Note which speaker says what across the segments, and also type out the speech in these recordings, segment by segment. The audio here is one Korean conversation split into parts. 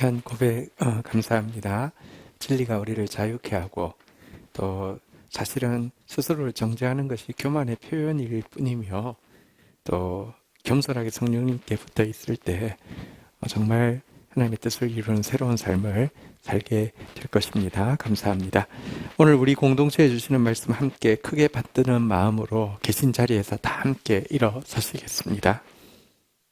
Speaker 1: 귀한 고백 감사합니다. 진리가 우리를 자유케 하고 또 사실은 스스로를 정죄하는 것이 교만의 표현일 뿐이며 또 겸손하게 성령님께 붙어 있을 때 정말 하나님의 뜻을 이루는 새로운 삶을 살게 될 것입니다. 감사합니다. 오늘 우리 공동체에 주시는 말씀 함께 크게 받드는 마음으로 계신 자리에서 다 함께 일어서시겠습니다.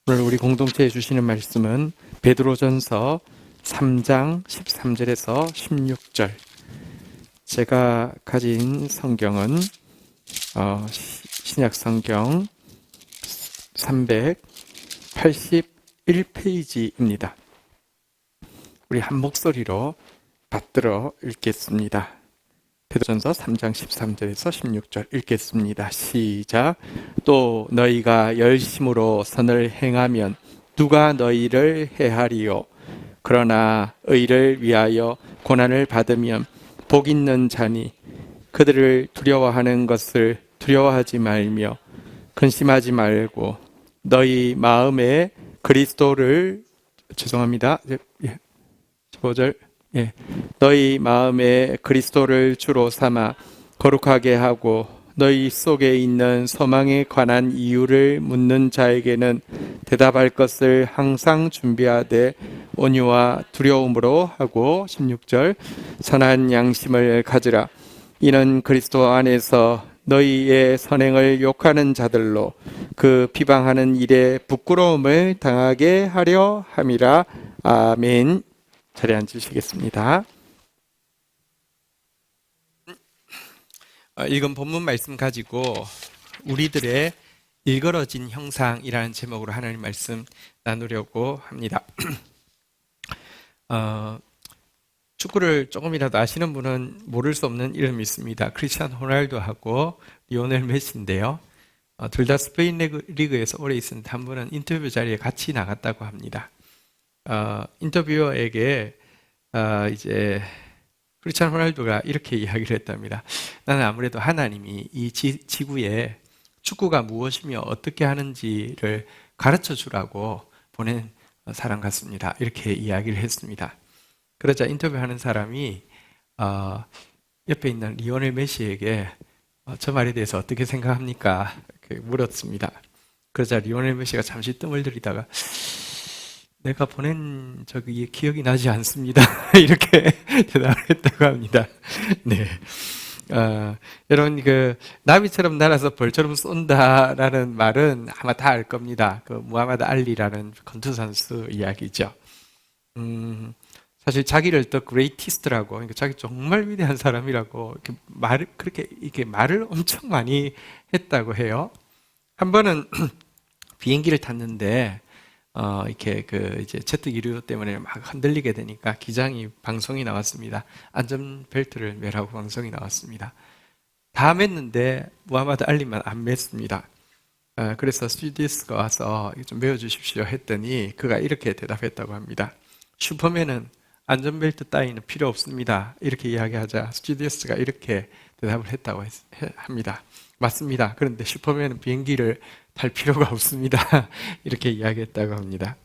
Speaker 1: 오늘 우리 공동체에 주시는 말씀은 베드로전서 3장 13절에서 16절. 제가 가진 성경은 신약 성경 381페이지입니다. 우리 한 목소리로 받들어 읽겠습니다. 베드로전서 3장 13절에서 16절 읽겠습니다. 시작. 또 너희가 열심으로 선을 행하면 누가 너희를 해하리요? 그러나 의를 위하여 고난을 받으면 복 있는 자니 그들을 두려워하는 것을 두려워하지 말며 근심하지 말고 너희 마음에 그리스도를 15절 너희 마음에 그리스도를 주로 삼아 거룩하게 하고 너희 속에 있는 소망에 관한 이유를 묻는 자에게는 대답할 것을 항상 준비하되 온유와 두려움으로 하고 16절 선한 양심을 가지라. 이는 그리스도 안에서 너희의 선행을 욕하는 자들로 그 비방하는 일에 부끄러움을 당하게 하려 함이라. 아멘. 자리에 앉으시겠습니다. 읽은 본문 말씀 가지고 우리들의 일걸어진 형상이라는 제목으로 하나님 말씀 나누려고 합니다. 축구를 조금이라도 아시는 분은 모를 수 없는 이름이 있습니다. 크리스티아노 호날두하고 리오넬 메시인데요. 둘 다 스페인 리그에서 오래 있었는데 한 분은 인터뷰 자리에 같이 나갔다고 합니다. 인터뷰어에게 이제 크리스티아노 호날두가 이렇게 이야기를 했답니다. 나는 아무래도 하나님이 이 지구에 축구가 무엇이며 어떻게 하는지를 가르쳐 주라고 보낸 사람 같습니다. 이렇게 이야기를 했습니다. 그러자 인터뷰하는 사람이 옆에 있는 리오넬 메시에게 저 말에 대해서 어떻게 생각합니까? 이렇게 물었습니다. 그러자 리오넬 메시가 잠시 뜸을 들이다가 내가 보낸 적이 기억이 나지 않습니다. 이렇게 대답을 했다고 합니다. 네. 여러분, 나비처럼 날아서 벌처럼 쏜다라는 말은 아마 다 알 겁니다. 무하마드 알리라는 권투 선수 이야기죠. 사실 자기를 The Greatest라고, 그러니까 자기 정말 위대한 사람이라고 이렇게 말을 엄청 많이 했다고 해요. 한 번은 비행기를 탔는데, 이렇게 이제 제트 기류 때문에 막 흔들리게 되니까 기장이 방송이 나왔습니다. 안전벨트를 매라고 방송이 나왔습니다. 다 맸는데 무하마드 알리만 안 맸습니다. 그래서 스튜디오스가 와서 좀 메워주십시오 했더니 그가 이렇게 대답했다고 합니다. 슈퍼맨은 안전벨트 따위는 필요 없습니다. 이렇게 이야기하자 스튜디오스가 이렇게 대답을 했다고 합니다. 맞습니다. 그런데 슈퍼맨은 비행기를 탈 필요가 없습니다. 이렇게 이야기했다고 합니다.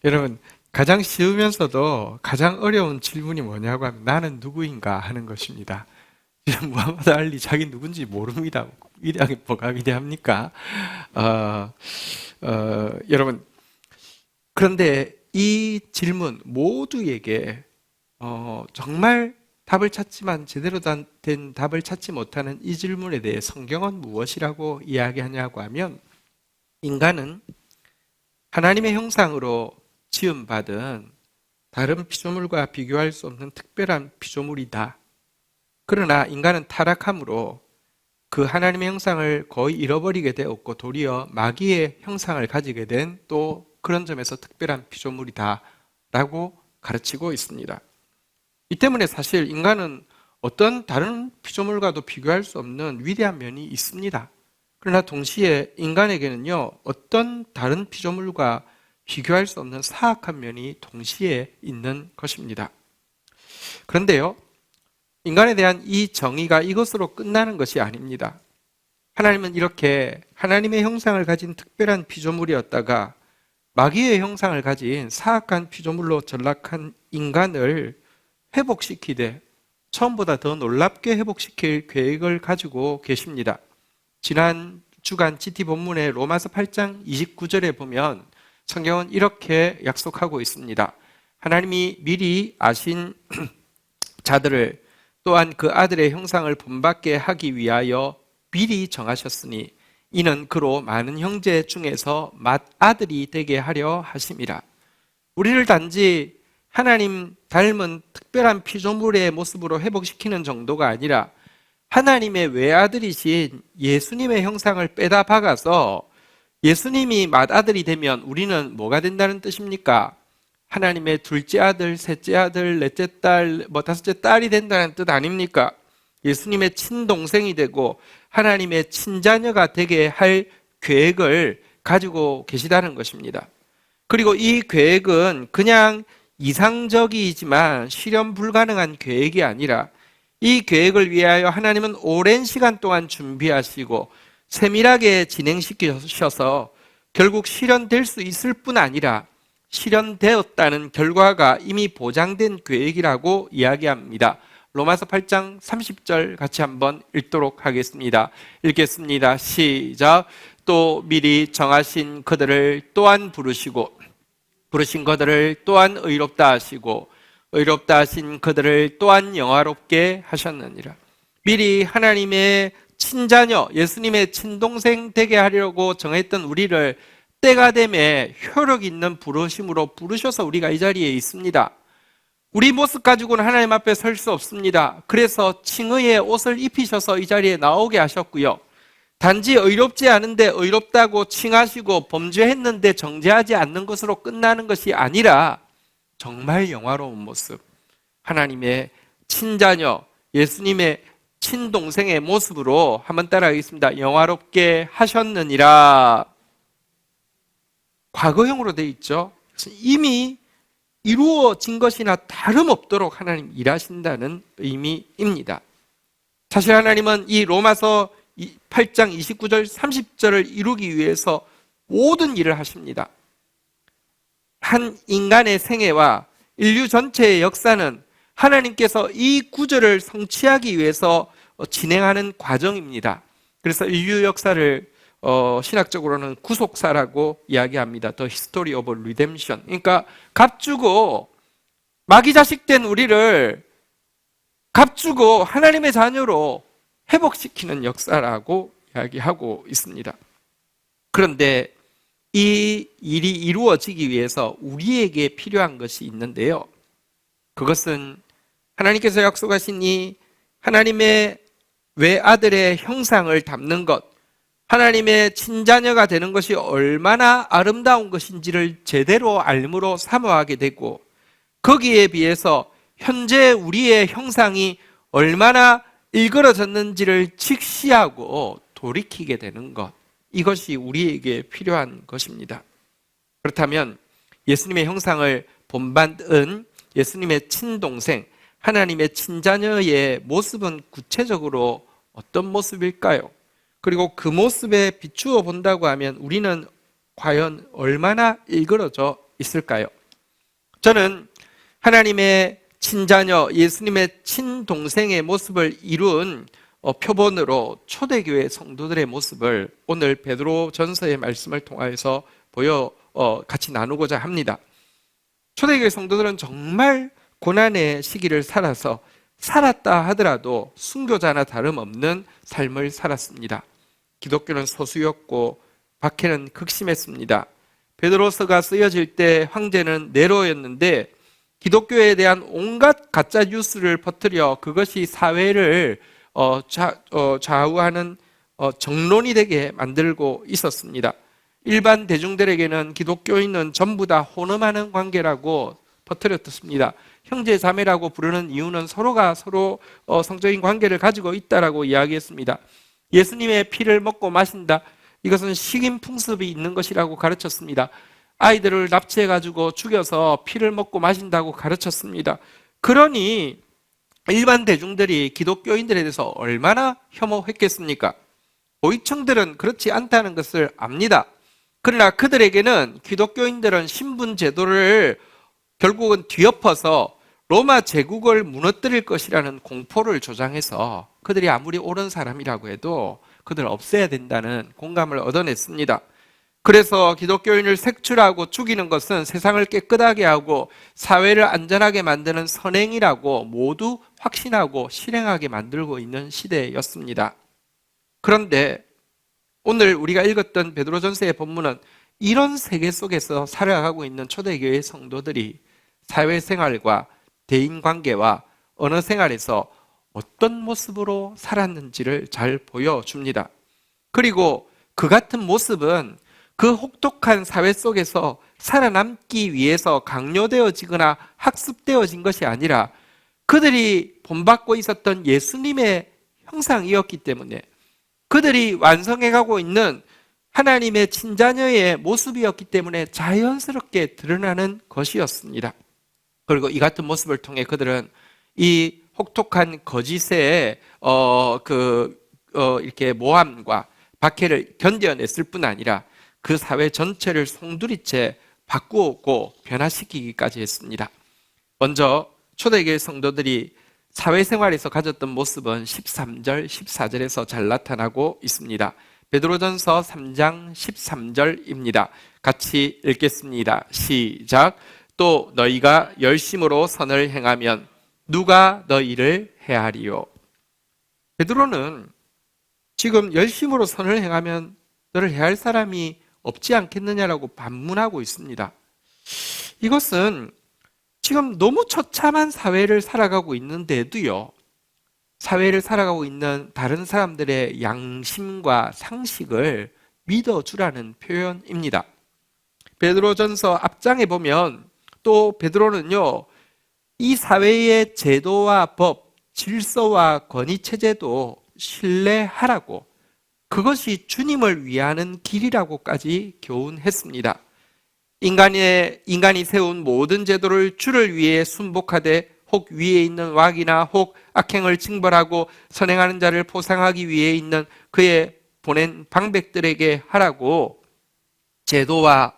Speaker 1: 여러분, 가장 쉬우면서도 가장 어려운 질문이 뭐냐고 하면 나는 누구인가 하는 것입니다. 지금 무하마드 알리 자기 누군지 모릅니다. 위대하게 뭐가 위대합니까? 여러분, 그런데 이 질문 모두에게 정말 답을 찾지만 제대로 된 답을 찾지 못하는 이 질문에 대해 성경은 무엇이라고 이야기하냐고 하면 인간은 하나님의 형상으로 지음받은 다른 피조물과 비교할 수 없는 특별한 피조물이다. 그러나 인간은 타락함으로 그 하나님의 형상을 거의 잃어버리게 되었고 도리어 마귀의 형상을 가지게 된 또 그런 점에서 특별한 피조물이다 라고 가르치고 있습니다. 이 때문에 사실 인간은 어떤 다른 피조물과도 비교할 수 없는 위대한 면이 있습니다. 그러나 동시에 인간에게는요, 어떤 다른 피조물과 비교할 수 없는 사악한 면이 동시에 있는 것입니다. 그런데요, 인간에 대한 이 정의가 이것으로 끝나는 것이 아닙니다. 하나님은 이렇게 하나님의 형상을 가진 특별한 피조물이었다가 마귀의 형상을 가진 사악한 피조물로 전락한 인간을 회복시키되 처음보다 더 놀랍게 회복시킬 계획을 가지고 계십니다. 지난 주간 GT 본문의 로마서 8장 29절에 보면 성경은 이렇게 약속하고 있습니다. 하나님이 미리 아신 자들을 또한 그 아들의 형상을 본받게 하기 위하여 미리 정하셨으니 이는 그로 많은 형제 중에서 맏아들이 되게 하려 하심이라. 우리를 단지 하나님 닮은 특별한 피조물의 모습으로 회복시키는 정도가 아니라 하나님의 외아들이신 예수님의 형상을 빼다 박아서 예수님이 맏아들이 되면 우리는 뭐가 된다는 뜻입니까? 하나님의 둘째 아들, 셋째 아들, 넷째 딸, 다섯째 딸이 된다는 뜻 아닙니까? 예수님의 친동생이 되고 하나님의 친자녀가 되게 할 계획을 가지고 계시다는 것입니다. 그리고 이 계획은 그냥 이상적이지만 실현 불가능한 계획이 아니라 이 계획을 위하여 하나님은 오랜 시간 동안 준비하시고 세밀하게 진행시키셔서 결국 실현될 수 있을 뿐 아니라 실현되었다는 결과가 이미 보장된 계획이라고 이야기합니다. 로마서 8장 30절 같이 한번 읽도록 하겠습니다. 읽겠습니다. 시작. 또 미리 정하신 그들을 또한 부르시고 부르신 그들을 또한 의롭다 하시고 의롭다 하신 그들을 또한 영화롭게 하셨느니라. 미리 하나님의 친자녀, 예수님의 친동생 되게 하려고 정했던 우리를 때가 되매 효력 있는 부르심으로 부르셔서 우리가 이 자리에 있습니다. 우리 모습 가지고는 하나님 앞에 설 수 없습니다. 그래서 칭의의 옷을 입히셔서 이 자리에 나오게 하셨고요. 단지 의롭지 않은데 의롭다고 칭하시고 범죄했는데 정죄하지 않는 것으로 끝나는 것이 아니라 정말 영화로운 모습, 하나님의 친자녀, 예수님의 친동생의 모습으로 한번 따라하겠습니다. 영화롭게 하셨느니라. 과거형으로 되어 있죠. 이미 이루어진 것이나 다름없도록 하나님 일하신다는 의미입니다. 사실 하나님은 이 로마서 8장 29절 30절을 이루기 위해서 모든 일을 하십니다. 한 인간의 생애와 인류 전체의 역사는 하나님께서 이 구절을 성취하기 위해서 진행하는 과정입니다. 그래서 인류 역사를 신학적으로는 구속사라고 이야기합니다. The History of Redemption. 그러니까 값주고 마귀 자식된 우리를 값주고 하나님의 자녀로 회복시키는 역사라고 이야기하고 있습니다. 그런데 이 일이 이루어지기 위해서 우리에게 필요한 것이 있는데요. 그것은 하나님께서 약속하신 이 하나님의 외아들의 형상을 담는 것, 하나님의 친자녀가 되는 것이 얼마나 아름다운 것인지를 제대로 알므로 사모하게 되고 거기에 비해서 현재 우리의 형상이 얼마나 일그러졌는지를 직시하고 돌이키게 되는 것, 이것이 우리에게 필요한 것입니다. 그렇다면 예수님의 형상을 본받은 예수님의 친동생, 하나님의 친자녀의 모습은 구체적으로 어떤 모습일까요? 그리고 그 모습에 비추어 본다고 하면 우리는 과연 얼마나 일그러져 있을까요? 저는 하나님의 친자녀, 예수님의 친동생의 모습을 이룬 표본으로 초대교회 성도들의 모습을 오늘 베드로 전서의 말씀을 통하여서 같이 나누고자 합니다. 초대교회 성도들은 정말 고난의 시기를 살았다 하더라도 순교자나 다름없는 삶을 살았습니다. 기독교는 소수였고 박해는 극심했습니다. 베드로서가 쓰여질 때 황제는 네로였는데 기독교에 대한 온갖 가짜 뉴스를 퍼뜨려 그것이 사회를 좌우하는 정론이 되게 만들고 있었습니다. 일반 대중들에게는 기독교인은 전부 다 혼음하는 관계라고 퍼뜨렸습니다. 형제 자매라고 부르는 이유는 서로가 서로 성적인 관계를 가지고 있다라고 이야기했습니다. 예수님의 피를 먹고 마신다, 이것은 식인 풍습이 있는 것이라고 가르쳤습니다. 아이들을 납치해가지고 죽여서 피를 먹고 마신다고 가르쳤습니다. 그러니 일반 대중들이 기독교인들에 대해서 얼마나 혐오했겠습니까? 고위층들은 그렇지 않다는 것을 압니다. 그러나 그들에게는 기독교인들은 신분 제도를 결국은 뒤엎어서 로마 제국을 무너뜨릴 것이라는 공포를 조장해서 그들이 아무리 옳은 사람이라고 해도 그들을 없애야 된다는 공감을 얻어냈습니다. 그래서 기독교인을 색출하고 죽이는 것은 세상을 깨끗하게 하고 사회를 안전하게 만드는 선행이라고 모두 확신하고 실행하게 만들고 있는 시대였습니다. 그런데 오늘 우리가 읽었던 베드로전서의 본문은 이런 세계 속에서 살아가고 있는 초대교회 성도들이 사회생활과 대인관계와 언어생활에서 어떤 모습으로 살았는지를 잘 보여줍니다. 그리고 그 같은 모습은 그 혹독한 사회 속에서 살아남기 위해서 강요되어지거나 학습되어진 것이 아니라 그들이 본받고 있었던 예수님의 형상이었기 때문에 그들이 완성해가고 있는 하나님의 친자녀의 모습이었기 때문에 자연스럽게 드러나는 것이었습니다. 그리고 이 같은 모습을 통해 그들은 이 혹독한 거짓의 이렇게 모함과 박해를 견뎌냈을 뿐 아니라 그 사회 전체를 송두리째 바꾸고 변화시키기까지 했습니다. 먼저 초대교회 성도들이 사회생활에서 가졌던 모습은 13절, 14절에서 잘 나타나고 있습니다. 베드로전서 3장 13절입니다. 같이 읽겠습니다. 시작. 또 너희가 열심으로 선을 행하면 누가 너희를 해하리요. 베드로는 지금 열심으로 선을 행하면 너를 해할 사람이 없지 않겠느냐라고 반문하고 있습니다. 이것은 지금 너무 처참한 사회를 살아가고 있는데도요, 사회를 살아가고 있는 다른 사람들의 양심과 상식을 믿어주라는 표현입니다. 베드로전서 앞장에 보면 또 베드로는요, 이 사회의 제도와 법, 질서와 권위체제도 신뢰하라고, 그것이 주님을 위하는 길이라고까지 교훈했습니다. 인간이 세운 모든 제도를 주를 위해 순복하되 혹 위에 있는 왕이나 혹 악행을 징벌하고 선행하는 자를 보상하기 위해 있는 그의 보낸 방백들에게 하라고 제도와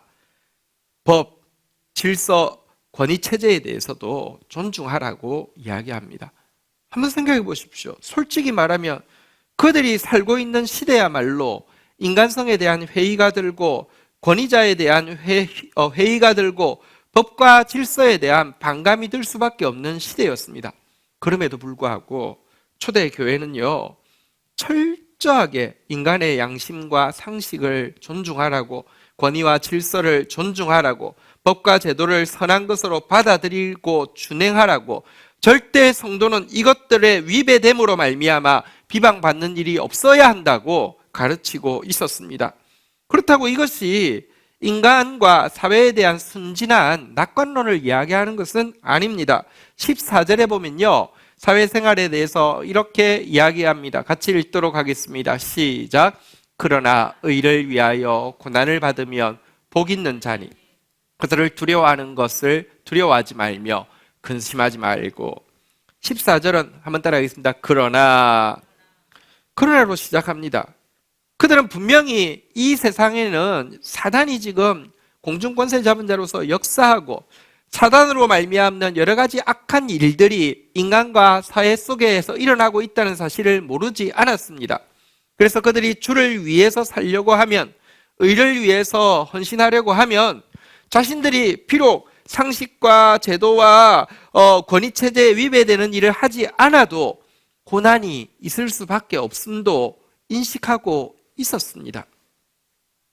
Speaker 1: 법, 질서, 권위체제에 대해서도 존중하라고 이야기합니다. 한번 생각해 보십시오. 솔직히 말하면 그들이 살고 있는 시대야말로 인간성에 대한 회의가 들고 권위자에 대한 회의가 들고 법과 질서에 대한 반감이 들 수밖에 없는 시대였습니다. 그럼에도 불구하고 초대교회는요, 철저하게 인간의 양심과 상식을 존중하라고, 권위와 질서를 존중하라고, 법과 제도를 선한 것으로 받아들이고 준행하라고, 절대 성도는 이것들의 위배됨으로 말미암아 비방받는 일이 없어야 한다고 가르치고 있었습니다. 그렇다고 이것이 인간과 사회에 대한 순진한 낙관론을 이야기하는 것은 아닙니다. 14절에 보면요, 사회생활에 대해서 이렇게 이야기합니다. 같이 읽도록 하겠습니다. 시작. 그러나 의를 위하여 고난을 받으면 복 있는 자니 그들을 두려워하는 것을 두려워하지 말며 근심하지 말고. 14절은 한번 따라하겠습니다. 그러나로 시작합니다. 그들은 분명히 이 세상에는 사단이 지금 공중권세 잡은 자로서 역사하고 사단으로 말미암는 여러 가지 악한 일들이 인간과 사회 속에서 일어나고 있다는 사실을 모르지 않았습니다. 그래서 그들이 주를 위해서 살려고 하면, 의를 위해서 헌신하려고 하면 자신들이 비록 상식과 제도와 권위체제에 위배되는 일을 하지 않아도 고난이 있을 수밖에 없음도 인식하고 있었습니다.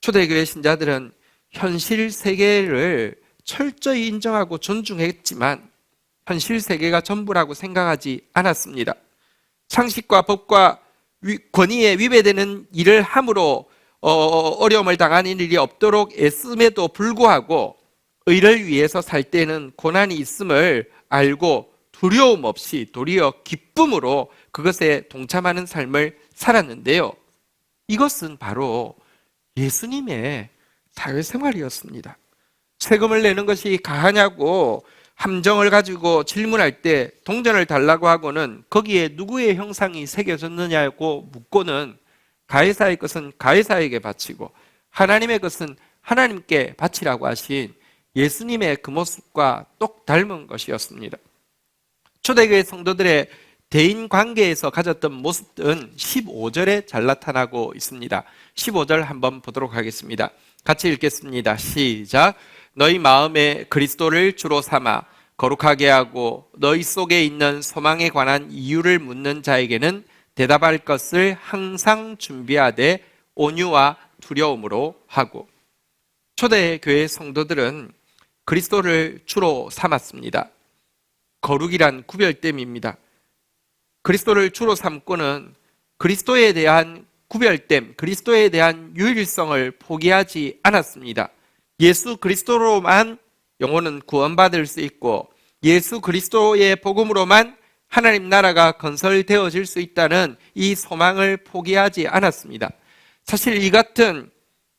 Speaker 1: 초대교회 신자들은 현실 세계를 철저히 인정하고 존중했지만 현실 세계가 전부라고 생각하지 않았습니다. 상식과 법과 권위에 위배되는 일을 함으로 어려움을 당하는 일이 없도록 애씀에도 불구하고 의를 위해서 살 때는 고난이 있음을 알고 두려움 없이 도리어 기쁨으로 그것에 동참하는 삶을 살았는데요, 이것은 바로 예수님의 사회생활이었습니다. 세금을 내는 것이 가하냐고 함정을 가지고 질문할 때 동전을 달라고 하고는 거기에 누구의 형상이 새겨졌느냐고 묻고는 가이사의 것은 가이사에게 바치고 하나님의 것은 하나님께 바치라고 하신 예수님의 그 모습과 똑 닮은 것이었습니다. 초대교회 성도들의 대인 관계에서 가졌던 모습은 15절에 잘 나타나고 있습니다. 15절 한번 보도록 하겠습니다. 같이 읽겠습니다. 시작. 너희 마음에 그리스도를 주로 삼아 거룩하게 하고 너희 속에 있는 소망에 관한 이유를 묻는 자에게는 대답할 것을 항상 준비하되 온유와 두려움으로 하고. 초대교회 성도들은 그리스도를 주로 삼았습니다. 거룩이란 구별됨입니다. 그리스도를 주로 삼고는 그리스도에 대한 구별됨, 그리스도에 대한 유일성을 포기하지 않았습니다. 예수 그리스도로만 영혼은 구원받을 수 있고 예수 그리스도의 복음으로만 하나님 나라가 건설되어질 수 있다는 이 소망을 포기하지 않았습니다. 사실 이 같은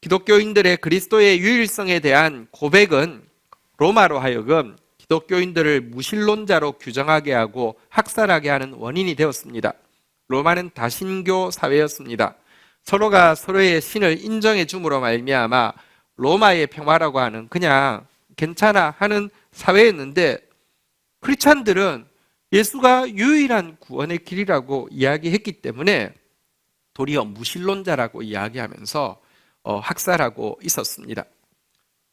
Speaker 1: 기독교인들의 그리스도의 유일성에 대한 고백은 로마로 하여금 기독교인들을 무신론자로 규정하게 하고 학살하게 하는 원인이 되었습니다. 로마는 다신교 사회였습니다. 서로가 서로의 신을 인정해 줌으로 말미암아 로마의 평화라고 하는 그냥 괜찮아 하는 사회였는데, 크리스찬들은 예수가 유일한 구원의 길이라고 이야기했기 때문에 도리어 무신론자라고 이야기하면서 학살하고 있었습니다.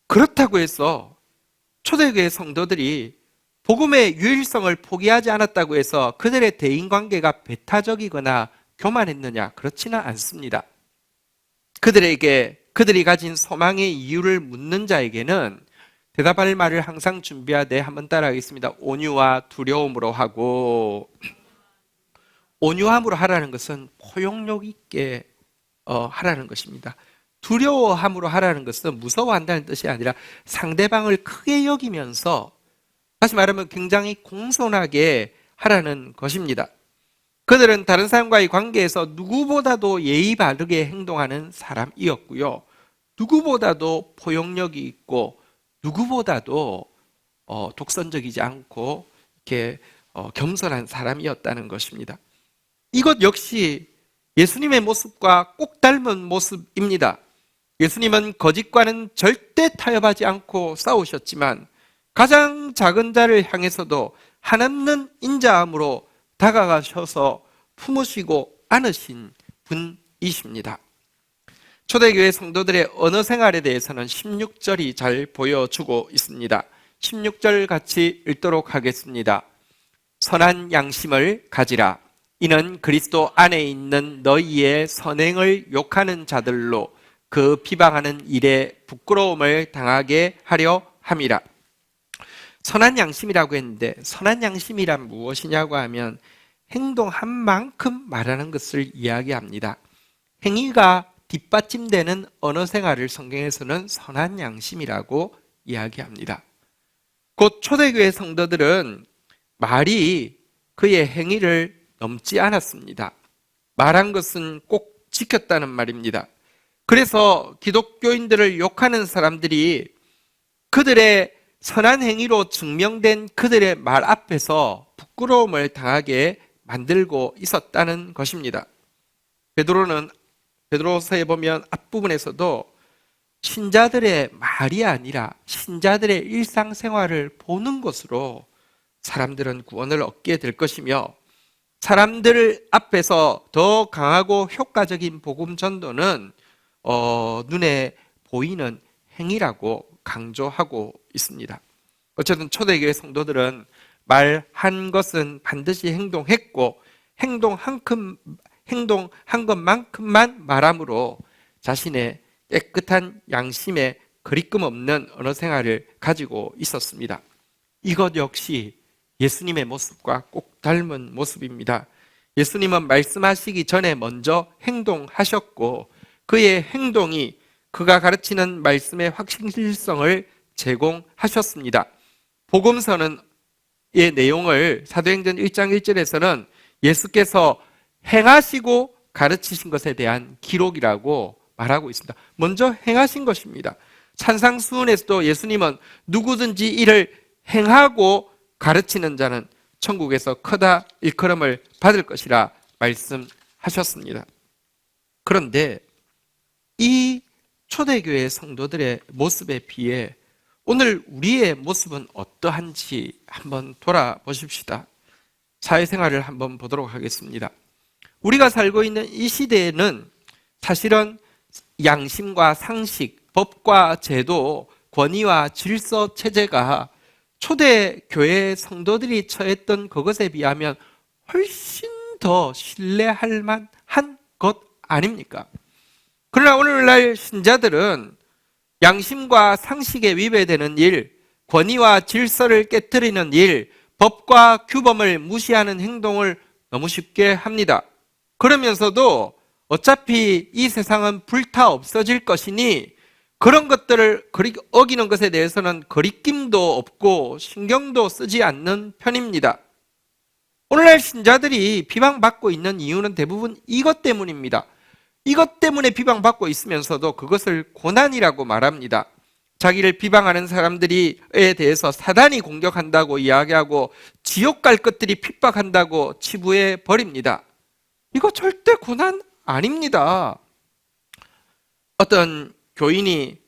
Speaker 1: 그렇다고 해서 초대교회 성도들이 복음의 유일성을 포기하지 않았다고 해서 그들의 대인관계가 배타적이거나 교만했느냐? 그렇지는 않습니다. 그들이 가진 소망의 이유를 묻는 자에게는 대답할 말을 항상 준비하되 한번 따라하겠습니다. 온유와 두려움으로 하고. 온유함으로 하라는 것은 포용력 있게 하라는 것입니다. 두려워함으로 하라는 것은 무서워한다는 뜻이 아니라 상대방을 크게 여기면서, 다시 말하면 굉장히 공손하게 하라는 것입니다. 그들은 다른 사람과의 관계에서 누구보다도 예의 바르게 행동하는 사람이었고요. 누구보다도 포용력이 있고 누구보다도 독선적이지 않고 이렇게 겸손한 사람이었다는 것입니다. 이것 역시 예수님의 모습과 꼭 닮은 모습입니다. 예수님은 거짓과는 절대 타협하지 않고 싸우셨지만 가장 작은 자를 향해서도 한없는 인자함으로 다가가셔서 품으시고 안으신 분이십니다. 초대교회 성도들의 언어 생활에 대해서는 16절이 잘 보여주고 있습니다. 16절 같이 읽도록 하겠습니다. 선한 양심을 가지라. 이는 그리스도 안에 있는 너희의 선행을 욕하는 자들로 그 비방하는 일에 부끄러움을 당하게 하려 함이라. 선한 양심이라고 했는데, 선한 양심이란 무엇이냐고 하면 행동한 만큼 말하는 것을 이야기합니다. 행위가 뒷받침되는 언어 생활을 성경에서는 선한 양심이라고 이야기합니다. 곧 초대교회 성도들은 말이 그의 행위를 넘지 않았습니다. 말한 것은 꼭 지켰다는 말입니다. 그래서 기독교인들을 욕하는 사람들이 그들의 선한 행위로 증명된 그들의 말 앞에서 부끄러움을 당하게 만들고 있었다는 것입니다. 베드로서에 보면 앞부분에서도 신자들의 말이 아니라 신자들의 일상생활을 보는 것으로 사람들은 구원을 얻게 될 것이며, 사람들 앞에서 더 강하고 효과적인 복음 전도는 눈에 보이는 행위라고 강조하고 있습니다. 어쨌든 초대교회 성도들은 말한 것은 반드시 행동했고 행동한 것만큼만 말함으로 자신의 깨끗한 양심에 거리낌 없는 언어 생활을 가지고 있었습니다. 이것 역시 예수님의 모습과 꼭 닮은 모습입니다. 예수님은 말씀하시기 전에 먼저 행동하셨고 그의 행동이 그가 가르치는 말씀의 확실성을 제공하셨습니다. 복음서는 의 내용을 사도행전 1장 1절에서는 예수께서 행하시고 가르치신 것에 대한 기록이라고 말하고 있습니다. 먼저 행하신 것입니다. 산상수훈에서도 예수님은 누구든지 이를 행하고 가르치는 자는 천국에서 크다 일컬음을 받을 것이라 말씀하셨습니다. 그런데 이 초대교회 성도들의 모습에 비해 오늘 우리의 모습은 어떠한지 한번 돌아보십시다. 사회생활을 한번 보도록 하겠습니다. 우리가 살고 있는 이 시대에는 사실은 양심과 상식, 법과 제도, 권위와 질서 체제가 초대교회 성도들이 처했던 그것에 비하면 훨씬 더 신뢰할 만한 것 아닙니까? 그러나 오늘날 신자들은 양심과 상식에 위배되는 일, 권위와 질서를 깨트리는 일, 법과 규범을 무시하는 행동을 너무 쉽게 합니다. 그러면서도 어차피 이 세상은 불타 없어질 것이니 그런 것들을 어기는 것에 대해서는 거리낌도 없고 신경도 쓰지 않는 편입니다. 오늘날 신자들이 비방받고 있는 이유는 대부분 이것 때문입니다. 이것 때문에 비방받고 있으면서도 그것을 고난이라고 말합니다. 자기를 비방하는 사람들에 대해서 사단이 공격한다고 이야기하고 지옥 갈 것들이 핍박한다고 치부해 버립니다. 이거 절대 고난 아닙니다. 어떤 교인이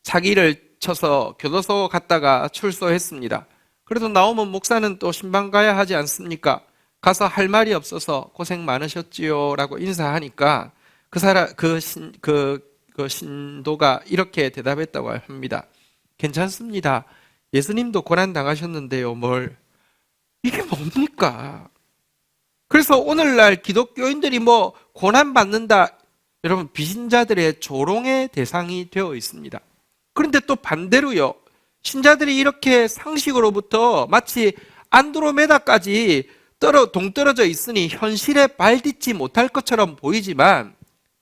Speaker 1: 사기를 쳐서 교도소 갔다가 출소했습니다. 그래도 나오면 목사는 또 신방 가야 하지 않습니까? 가서 할 말이 없어서 고생 많으셨지요 라고 인사하니까 그 신도가 이렇게 대답했다고 합니다. 괜찮습니다. 예수님도 고난 당하셨는데요. 이게 뭡니까? 그래서 오늘날 기독교인들이 고난 받는다, 여러분 비신자들의 조롱의 대상이 되어 있습니다. 그런데 또 반대로요, 신자들이 이렇게 상식으로부터 마치 안드로메다까지 동떨어져 있으니 현실에 발딛지 못할 것처럼 보이지만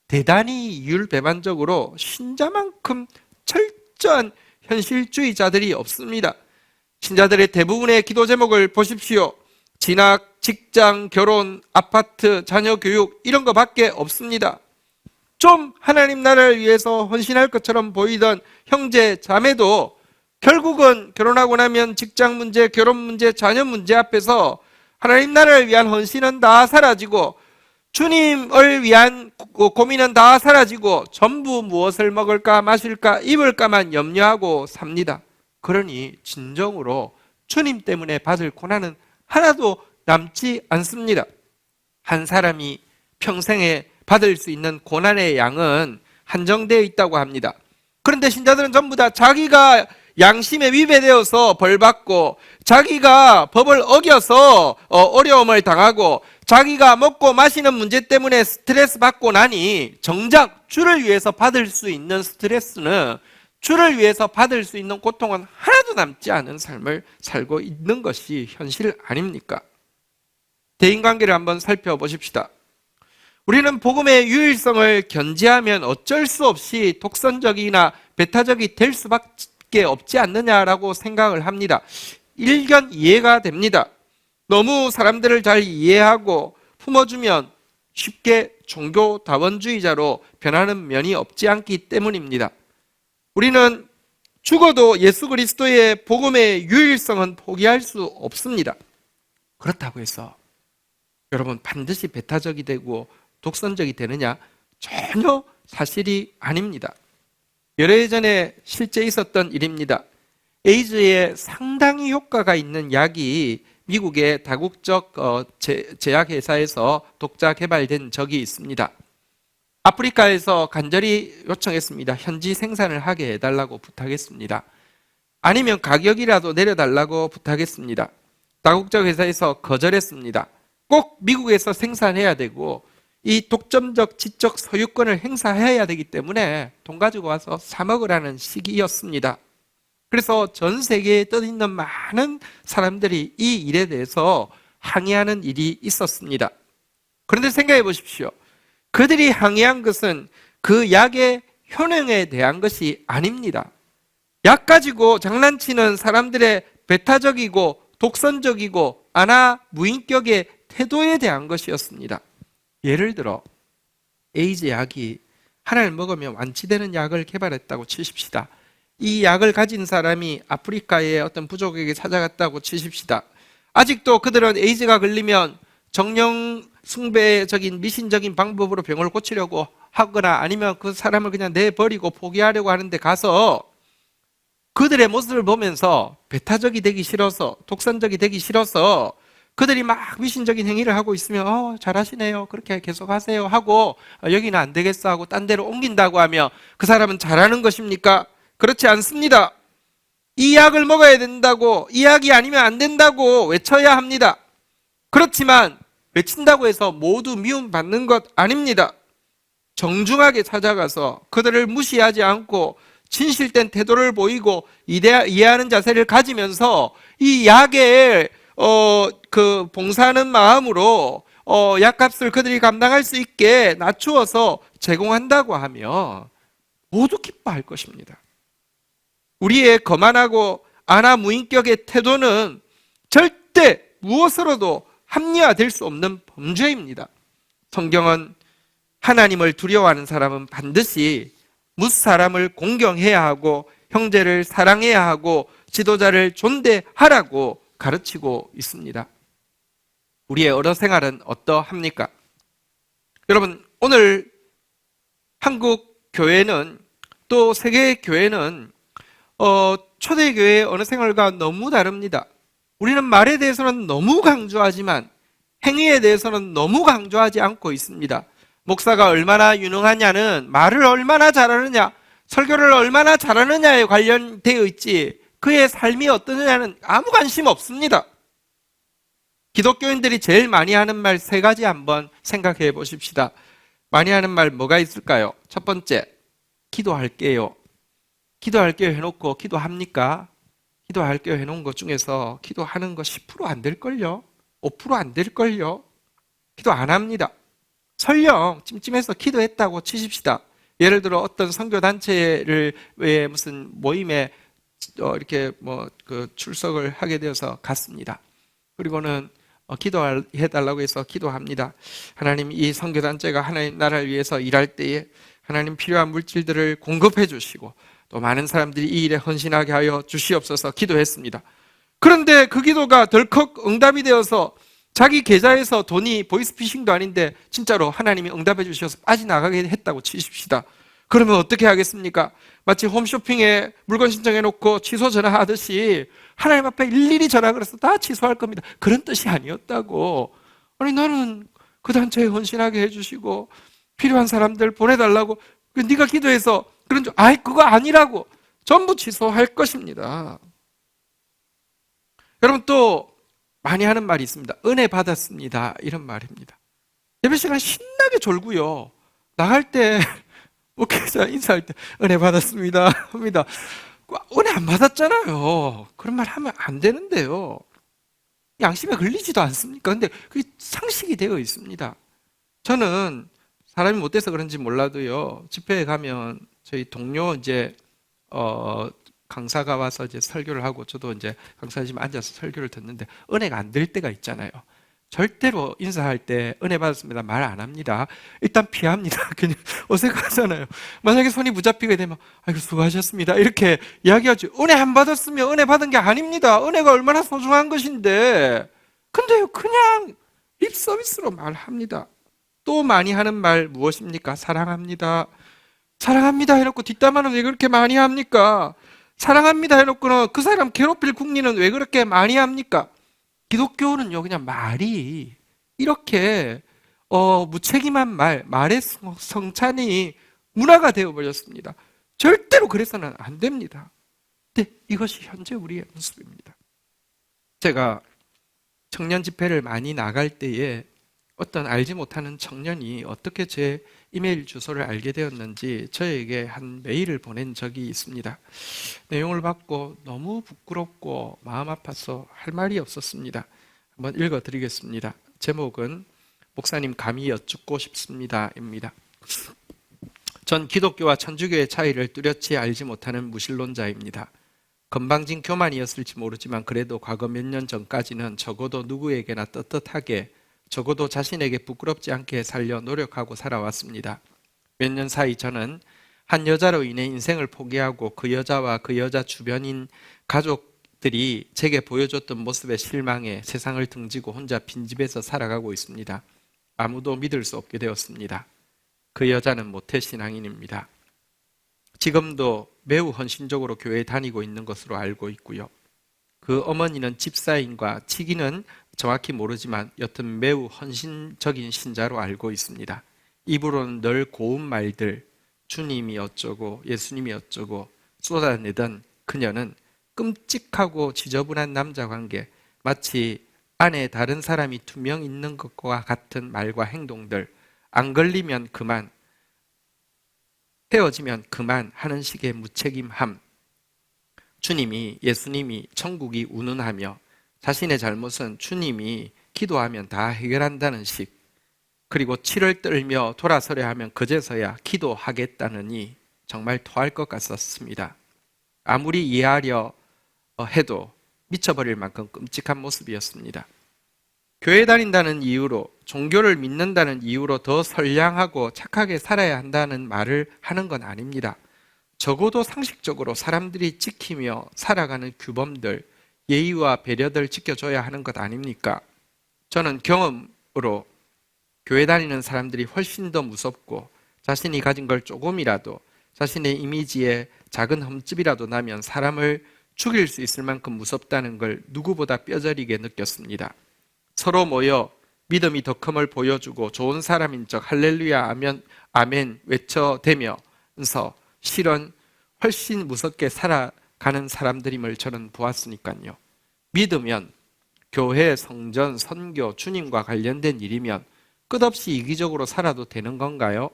Speaker 1: 대단히 이율배반적으로 신자만큼 철저한 현실주의자들이 없습니다. 신자들의 대부분의 기도 제목을 보십시오. 진학, 직장, 결혼, 아파트, 자녀 교육 이런 거밖에 없습니다. 좀 하나님 나라를 위해서 헌신할 것처럼 보이던 형제, 자매도 결국은 결혼하고 나면 직장 문제, 결혼 문제, 자녀 문제 앞에서 하나님 나라를 위한 헌신은 다 사라지고 주님을 위한 고민은 다 사라지고 전부 무엇을 먹을까 마실까 입을까만 염려하고 삽니다. 그러니 진정으로 주님 때문에 받을 고난은 하나도 남지 않습니다. 한 사람이 평생에 받을 수 있는 고난의 양은 한정되어 있다고 합니다. 그런데 신자들은 전부 다 자기가 양심에 위배되어서 벌받고 자기가 법을 어겨서 어려움을 당하고 자기가 먹고 마시는 문제 때문에 스트레스 받고 나니 정작 주를 위해서 받을 수 있는 스트레스는, 주를 위해서 받을 수 있는 고통은 하나도 남지 않은 삶을 살고 있는 것이 현실 아닙니까? 대인관계를 한번 살펴보십시다. 우리는 복음의 유일성을 견지하면 어쩔 수 없이 독선적이나 배타적이 될 수밖에 없지 않느냐라고 생각을 합니다. 일견 이해가 됩니다. 너무 사람들을 잘 이해하고 품어주면 쉽게 종교다원주의자로 변하는 면이 없지 않기 때문입니다. 우리는 죽어도 예수 그리스도의 복음의 유일성은 포기할 수 없습니다. 그렇다고 해서 여러분 반드시 배타적이 되고 독선적이 되느냐? 전혀 사실이 아닙니다. 열흘 전에 실제 있었던 일입니다. 에이즈에 상당히 효과가 있는 약이 미국의 다국적 제약회사에서 독자 개발된 적이 있습니다. 아프리카에서 간절히 요청했습니다. 현지 생산을 하게 해달라고 부탁했습니다. 아니면 가격이라도 내려달라고 부탁했습니다. 다국적 회사에서 거절했습니다. 꼭 미국에서 생산해야 되고 이 독점적 지적 소유권을 행사해야 되기 때문에 돈 가지고 와서 사 먹으라는 시기였습니다. 그래서 전 세계에 떠있는 많은 사람들이 이 일에 대해서 항의하는 일이 있었습니다. 그런데 생각해 보십시오. 그들이 항의한 것은 그 약의 효능에 대한 것이 아닙니다. 약 가지고 장난치는 사람들의 배타적이고 독선적이고 무인격의 태도에 대한 것이었습니다. 예를 들어 에이즈 약이 하나를 먹으면 완치되는 약을 개발했다고 치십시다. 이 약을 가진 사람이 아프리카의 어떤 부족에게 찾아갔다고 치십시다. 아직도 그들은 에이즈가 걸리면 정령 숭배적인 미신적인 방법으로 병을 고치려고 하거나 아니면 그 사람을 그냥 내버리고 포기하려고 하는데 가서 그들의 모습을 보면서 배타적이 되기 싫어서, 독선적이 되기 싫어서 그들이 막 미신적인 행위를 하고 있으면 잘하시네요, 그렇게 계속 하세요 하고 여기는 안 되겠어 하고 딴 데로 옮긴다고 하며 그 사람은 잘하는 것입니까? 그렇지 않습니다. 이 약을 먹어야 된다고, 이 약이 아니면 안 된다고 외쳐야 합니다. 그렇지만 외친다고 해서 모두 미움받는 것 아닙니다. 정중하게 찾아가서 그들을 무시하지 않고 진실된 태도를 보이고 이해하는 자세를 가지면서 이 약에 그 봉사하는 마음으로 약값을 그들이 감당할 수 있게 낮추어서 제공한다고 하면 모두 기뻐할 것입니다. 우리의 거만하고 안하무인격의 태도는 절대 무엇으로도 합리화될 수 없는 범죄입니다. 성경은 하나님을 두려워하는 사람은 반드시 뭇사람을 공경해야 하고 형제를 사랑해야 하고 지도자를 존대하라고 가르치고 있습니다. 우리의 언어 생활은 어떠합니까? 여러분, 오늘 한국 교회는 또 세계 교회는 초대교회의 언어 생활과 너무 다릅니다. 우리는 말에 대해서는 너무 강조하지만 행위에 대해서는 너무 강조하지 않고 있습니다. 목사가 얼마나 유능하냐는 말을 얼마나 잘하느냐, 설교를 얼마나 잘하느냐에 관련되어 있지 그의 삶이 어떠느냐는 아무 관심 없습니다. 기독교인들이 제일 많이 하는 말 3가지 한번 생각해 보십시다. 많이 하는 말 뭐가 있을까요? 첫 번째, 기도할게요. 기도할게요 해놓고 기도합니까? 기도할게요 해놓은 것 중에서 기도하는 거 10% 안 될걸요? 5% 안 될걸요? 기도 안 합니다. 설령 찜찜해서 기도했다고 치십시다. 예를 들어 어떤 선교단체를 왜 무슨 모임에 이렇게 출석을 하게 되어서 갔습니다. 그리고는 기도해달라고 해서 기도합니다. 하나님, 이 선교단체가 하나님 나라를 위해서 일할 때에 하나님 필요한 물질들을 공급해 주시고 또 많은 사람들이 이 일에 헌신하게 하여 주시옵소서 기도했습니다. 그런데 그 기도가 덜컥 응답이 되어서 자기 계좌에서 돈이 보이스피싱도 아닌데 진짜로 하나님이 응답해 주셔서 빠져나가게 했다고 치십시다. 그러면 어떻게 하겠습니까? 마치 홈쇼핑에 물건 신청해 놓고 취소 전화하듯이 하나님 앞에 일일이 전화 걸어서 다 취소할 겁니다. 그런 뜻이 아니었다고. 아니, 나는 그 단체에 헌신하게 해주시고 필요한 사람들 보내달라고 네가 기도해서 그런 줄, 그거 아니라고 전부 취소할 것입니다. 여러분, 또 많이 하는 말이 있습니다. 은혜 받았습니다, 이런 말입니다. 예배 시간 신나게 졸고요, 나갈 때 목회자 인사할 때 은혜 받았습니다 합니다. 은혜 안 받았잖아요. 그런 말 하면 안 되는데요. 양심에 걸리지도 않습니까? 근데 그게 상식이 되어 있습니다. 저는 사람이 못돼서 그런지 몰라도요, 집회에 가면 저희 동료 강사가 와서 설교를 하고 저도 강사님 앉아서 설교를 듣는데 은혜가 안 될 때가 있잖아요. 절대로 인사할 때 은혜 받았습니다 말 안 합니다. 일단 피합니다. 그냥 어색하잖아요. 만약에 손이 붙잡히게 되면 아이고 수고하셨습니다 이렇게 이야기하죠. 은혜 안 받았으면 은혜 받은 게 아닙니다. 은혜가 얼마나 소중한 것인데. 근데요, 그냥 립 서비스로 말합니다. 또 많이 하는 말 무엇입니까? 사랑합니다. 사랑합니다 해놓고 뒷담화는 왜 그렇게 많이 합니까? 사랑합니다 해놓고는 그 사람 괴롭힐 궁리는 왜 그렇게 많이 합니까? 기독교는요, 그냥 말이 이렇게 무책임한 말의 성찬이 문화가 되어버렸습니다. 절대로 그래서는 안 됩니다. 근데 이것이 현재 우리의 모습입니다. 제가 청년 집회를 많이 나갈 때에 어떤 알지 못하는 청년이 어떻게 제 이메일 주소를 알게 되었는지 저에게 한 메일을 보낸 적이 있습니다. 내용을 받고 너무 부끄럽고 마음 아파서 할 말이 없었습니다. 한번 읽어드리겠습니다. 제목은 목사님 감히 여쭙고 싶습니다 입니다. 전 기독교와 천주교의 차이를 뚜렷이 알지 못하는 무신론자입니다. 건방진 교만이었을지 모르지만 그래도 과거 몇 년 전까지는 적어도 누구에게나 떳떳하게, 적어도 자신에게 부끄럽지 않게 살려 노력하고 살아왔습니다. 몇 년 사이 저는 한 여자로 인해 인생을 포기하고 그 여자와 그 여자 주변인 가족들이 제게 보여줬던 모습에 실망해 세상을 등지고 혼자 빈집에서 살아가고 있습니다. 아무도 믿을 수 없게 되었습니다. 그 여자는 모태신앙인입니다. 지금도 매우 헌신적으로 교회에 다니고 있는 것으로 알고 있고요. 그 어머니는 집사인과 치기는 정확히 모르지만 여튼 매우 헌신적인 신자로 알고 있습니다. 입으로는 늘 고운 말들, 주님이 어쩌고 예수님이 어쩌고 쏟아내던 그녀는 끔찍하고 지저분한 남자 관계, 마치 안에 다른 사람이 2명 있는 것과 같은 말과 행동들, 안 걸리면 그만, 헤어지면 그만 하는 식의 무책임함, 주님이, 예수님이 천국이 운운하며 자신의 잘못은 주님이 기도하면 다 해결한다는 식, 그리고 치를 떨며 돌아서려 하면 그제서야 기도하겠다느니 정말 토할 것 같았습니다. 아무리 이해하려 해도 미쳐버릴 만큼 끔찍한 모습이었습니다. 교회 다닌다는 이유로, 종교를 믿는다는 이유로 더 선량하고 착하게 살아야 한다는 말을 하는 건 아닙니다. 적어도 상식적으로 사람들이 지키며 살아가는 규범들, 예의와 배려들 지켜줘야 하는 것 아닙니까? 저는 경험으로 교회 다니는 사람들이 훨씬 더 무섭고 자신이 가진 걸 조금이라도, 자신의 이미지에 작은 흠집이라도 나면 사람을 죽일 수 있을 만큼 무섭다는 걸 누구보다 뼈저리게 느꼈습니다. 서로 모여 믿음이 더 큼을 보여주고 좋은 사람인 척 할렐루야 아멘, 아멘 외쳐대면서 실은 훨씬 무섭게 살아가는 사람들임을 저는 보았으니까요. 믿으면 교회, 성전, 선교, 주님과 관련된 일이면 끝없이 이기적으로 살아도 되는 건가요?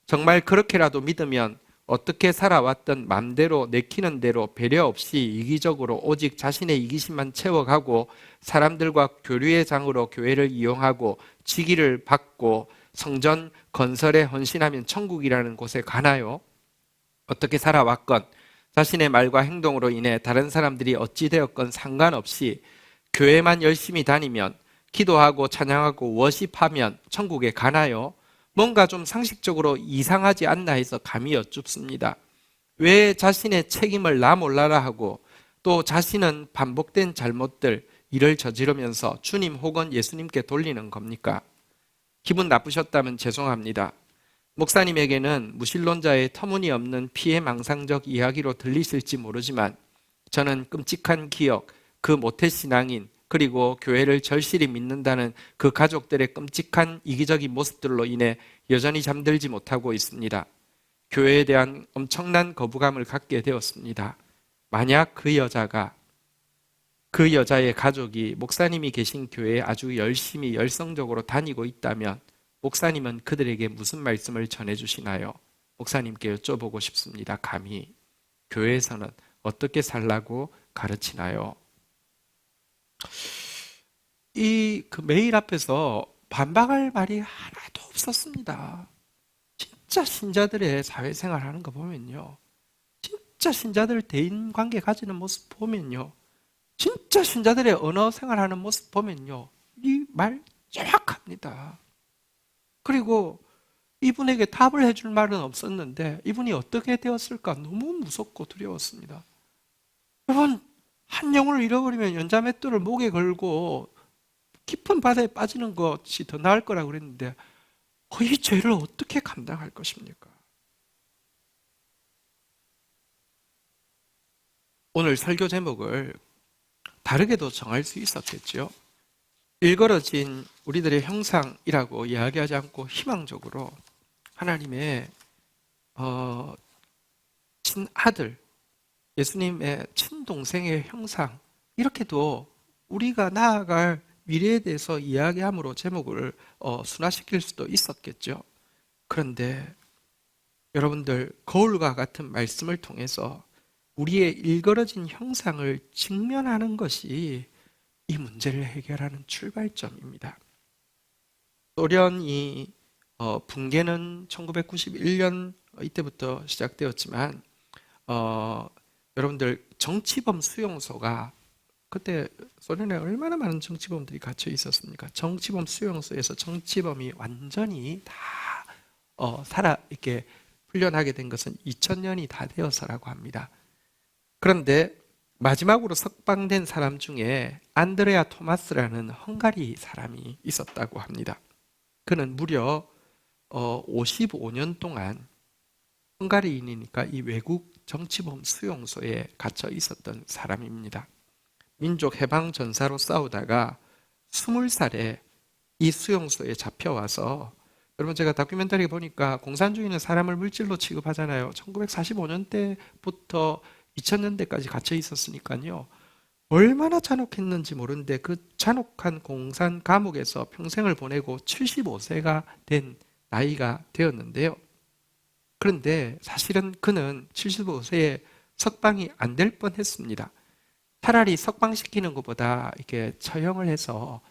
Speaker 1: 정말 그렇게라도 믿으면 어떻게 살아왔던 맘대로 내키는 대로 배려 없이 이기적으로 오직 자신의 이기심만 채워가고 사람들과 교류의 장으로 교회를 이용하고 직위를 받고 성전 건설에 헌신하면 천국이라는 곳에 가나요? 어떻게 살아왔건 자신의 말과 행동으로 인해 다른 사람들이 어찌 되었건 상관없이 교회만 열심히 다니면, 기도하고 찬양하고 워십하면 천국에 가나요? 뭔가 좀 상식적으로 이상하지 않나 해서 감히 여쭙습니다. 왜 자신의 책임을 나 몰라라 하고 또 자신은 반복된 잘못들, 일을 저지르면서 주님 혹은 예수님께 돌리는 겁니까? 기분 나쁘셨다면 죄송합니다. 목사님에게는 무신론자의 터무니없는 피해망상적 이야기로 들리실지 모르지만 저는 끔찍한 기억, 그 모태신앙인, 그리고 교회를 절실히 믿는다는 그 가족들의 끔찍한 이기적인 모습들로 인해 여전히 잠들지 못하고 있습니다. 교회에 대한 엄청난 거부감을 갖게 되었습니다. 만약 그 여자가, 그 여자의 가족이 목사님이 계신 교회에 아주 열심히 열성적으로 다니고 있다면 목사님은 그들에게 무슨 말씀을 전해주시나요? 목사님께 여쭤보고 싶습니다. 감히 교회에서는 어떻게 살라고 가르치나요? 그 메일 앞에서 반박할 말이 하나도 없었습니다. 진짜 신자들의 사회생활 하는 거 보면요, 진짜 신자들 대인관계 가지는 모습 보면요, 진짜 신자들의 언어 생활하는 모습 보면요, 이 말 정확합니다. 그리고 이분에게 답을 해줄 말은 없었는데 이분이 어떻게 되었을까 너무 무섭고 두려웠습니다. 여러분, 한 영혼을 잃어버리면 연자맷돌을 목에 걸고 깊은 바다에 빠지는 것이 더 나을 거라고 그랬는데 이 죄를 어떻게 감당할 것입니까? 오늘 설교 제목을 다르게도 정할 수 있었겠죠. 일걸어진 우리들의 형상이라고 이야기하지 않고 희망적으로 하나님의 친아들, 예수님의 친동생의 형상, 이렇게도 우리가 나아갈 미래에 대해서 이야기함으로 제목을 순화시킬 수도 있었겠죠. 그런데 여러분들, 거울과 같은 말씀을 통해서 우리의 일걸어진 형상을 직면하는 것이 이 문제를 해결하는 출발점입니다. 소련이 붕괴는 1991년 이때부터 시작되었지만 여러분들, 정치범 수용소가, 그때 소련에 얼마나 많은 정치범들이 갇혀 있었습니까? 정치범 수용소에서 정치범이 완전히 다 살아 이렇게 풀려나게 된 것은 2000년이 다 되어서라고 합니다. 그런데 마지막으로 석방된 사람 중에 안드레아 토마스라는 헝가리 사람이 있었다고 합니다. 그는 무려 55년 동안 헝가리인이니까 이 외국 정치범 수용소에 갇혀 있었던 사람입니다. 민족 해방 전사로 싸우다가 20살에 이 수용소에 잡혀와서, 여러분 제가 다큐멘터리 보니까 공산주의는 사람을 물질로 취급하잖아요. 1940년대부터 2000년대까지 갇혀 있었으니까요. 얼마나 잔혹했는지 모르는데 그 잔혹한 공산 감옥에서 평생을 보내고 75세가 된 나이가 되었는데요. 그런데 사실은 그는 75세에 석방이 안 될 뻔했습니다. 차라리 석방시키는 것보다 이렇게 처형을 해서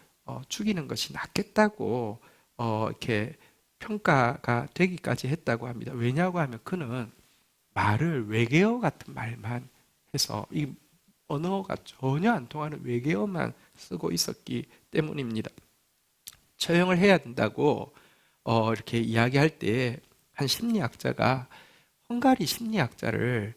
Speaker 1: 죽이는 것이 낫겠다고 이렇게 평가가 되기까지 했다고 합니다. 왜냐고 하면 그는 말을 외계어 같은 말만 해서 이 언어가 전혀 안 통하는 외계어만 쓰고 있었기 때문입니다. 처형을 해야 된다고 이렇게 이야기할 때 한 심리학자가 헝가리 심리학자를